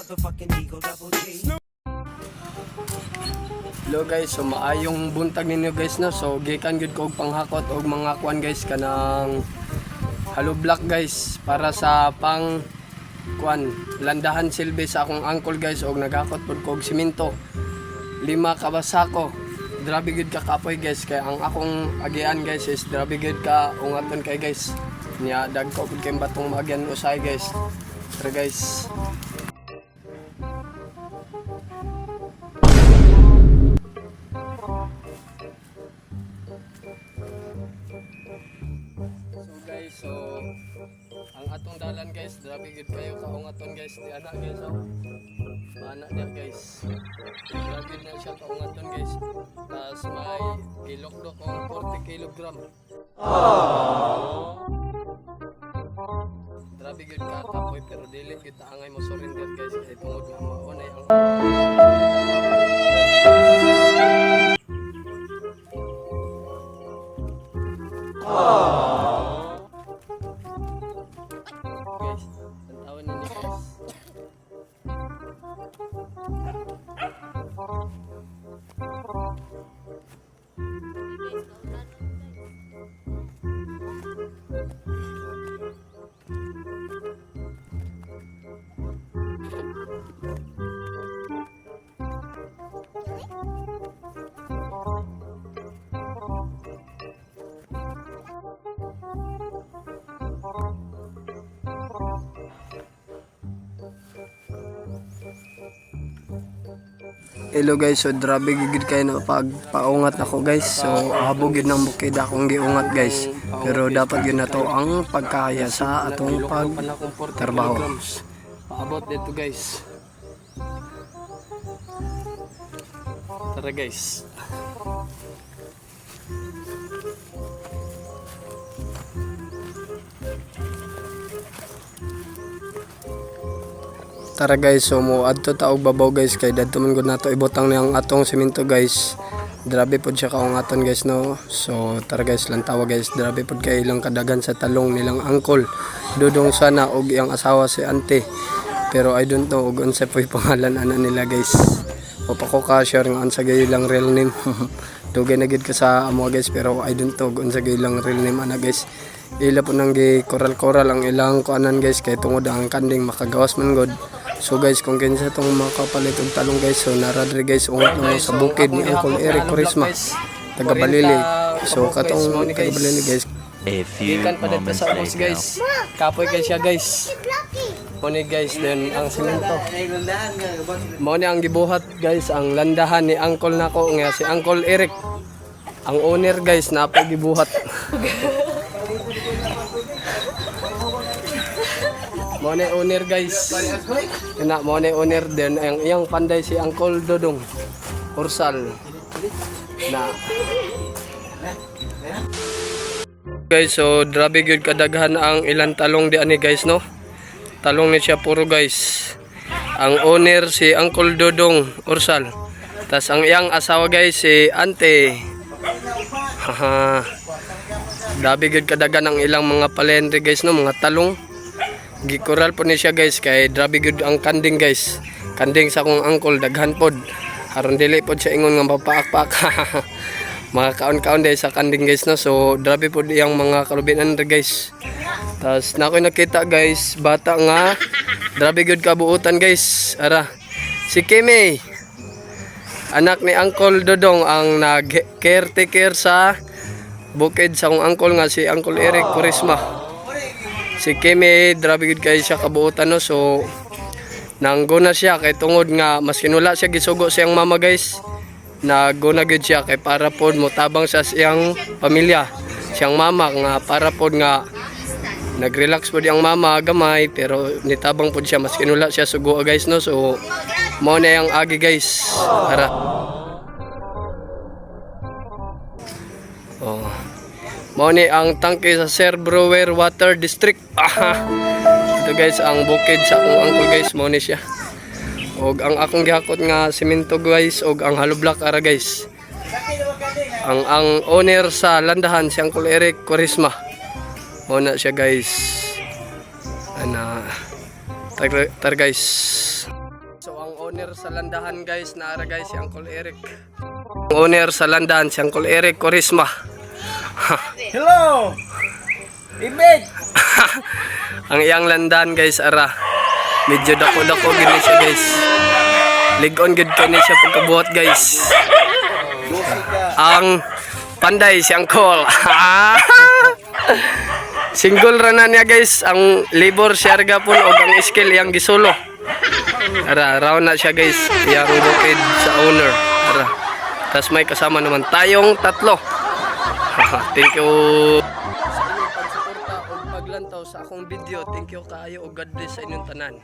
Hello guys, so maayong buntag ninyo guys no. So gikan gud ko og panghakot og mga kuan guys kanang hollow block guys para sa pang kuan landahan silbi sa akong uncle guys og naghakot pud ko og simento. 5 kabasako. Grabe gud ka kapoy guys kay ang akong agian guys is grabe gud ka ungaton kay guys. Nya dagko pud kay batong maagyan usay guys. Tara guys. So ang atong dalan guys, grabe gud kayo kaungaton guys, di ana guys oh. Ana niya guys. Grabe na siya kaungaton guys. Tas may ilok-lok og 40 kilogram. Grabe gud ka kapoy pero dili kita angay mo surrender guys kay tungod nga mao na ang Hello guys, so grabe gid kayo na pagpaungat ako guys. So habog gid nang bukid akong giungat guys. Pero dapat yun na to ang pagkaya sa atong pagtrabaho. Paabot dito guys. Tara guys. Tara guys, so mo adto ta og babaw guys kay dadto man gud nato ibutang niyang atong semento guys. Grabe pod siya kaungaton guys no. So tara guys, lantawa guys, grabe pod kay ilang kadagan sa talong nilang uncle. Dudong sana og iyang asawa si ante. Pero I don't know og unsa poy pangalan ana nila guys. O pa ko ka sure nga unsa gay ilang real name. Dugay na gid ka sa amo guys pero I don't know og unsa gay ilang real name ana guys. Ila po nang gi koral-koral ang ilang kuanan guys kay tungod ang kanding makagawas man god. So guys, kung kinsa tong makapalit og talong guys, so naradre guys ungat mo sa bukid ni Uncle Eric Corisma, taga Balili. So katong taga Balili guys. Ikan pa dito sa boss guys. Kapoy kay siya guys. Moni guys then ang semento. Mao ni ang gibuhat guys ang landahan ni Uncle nako nga si Uncle Eric. Ang owner guys na pa gibuhat. Mone owner guys. Ina mone owner din ang iyang panday si Uncle Dodong Ursal. Na guys, so grabe gyud kadaghan ang ilang talong di ani guys no. Talong ni siya puro guys. Ang owner si Uncle Dodong Ursal. Tas ang iyang asawa guys si Ante. Haha. Grabe gyud kadaghan ang ilang mga palendre guys no, mga talong. Gikoral po ni siya guys kay grabe gud ang kanding guys. Kanding sa akong uncle daghan pod. Aron dili pod siya ingon nga mapaak-paak. Mga kaon-kaon dahil sa kanding guys no. So grabe pod iyang mga kalubinan guys. Tas na ako nakita guys bata nga grabe gud kabuutan guys. Ara si Kimi, anak ni Uncle Dodong ang nag-caretaker sa bukid sa akong uncle nga si Uncle Eric Corisma. Si Kimi, grabe gud kay siya kabuutan no. So nangguna siya kay tungod nga mas kinula siya gisugo siyang mama guys. Naguna gud siya kay para pod motabang sa siyang pamilya. Siyang mama nga para pod nga nagrelax pod yang mama gamay pero nitabang pod siya mas kinula siya sugo guys no. So mao na yang agi guys. Para oh. Mao ni ang tangke sa Sir Brewer Water District. Ito guys ang bukid sa akong uncle guys, mao ni siya. Og ang akong gihakot nga semento guys og ang hollow block ara guys. Ang owner sa landahan si Uncle Eric Corisma. Mao na siya guys. Ana tar guys. owner sa landahan guys, naara guys si Uncle Eric. Owner sa landahan si Uncle Eric Corisma. Hello! Ibig! Ang iyang landahan guys, ara. Medyo dako-dako gini siya guys. Ligon gud kani siya pagkabuhat guys. Ang panday si Uncle. Single ra na niya guys, ang labor siya gapon og ang skill yang gisulo. Ara, raw na siya guys, yang bukid sa owner. Ara. Tas may kasama naman tayong tatlo. Thank you sa inyong pagsuporta o paglantaw sa akong video. Thank you kaayo o God bless sa inyong tanan.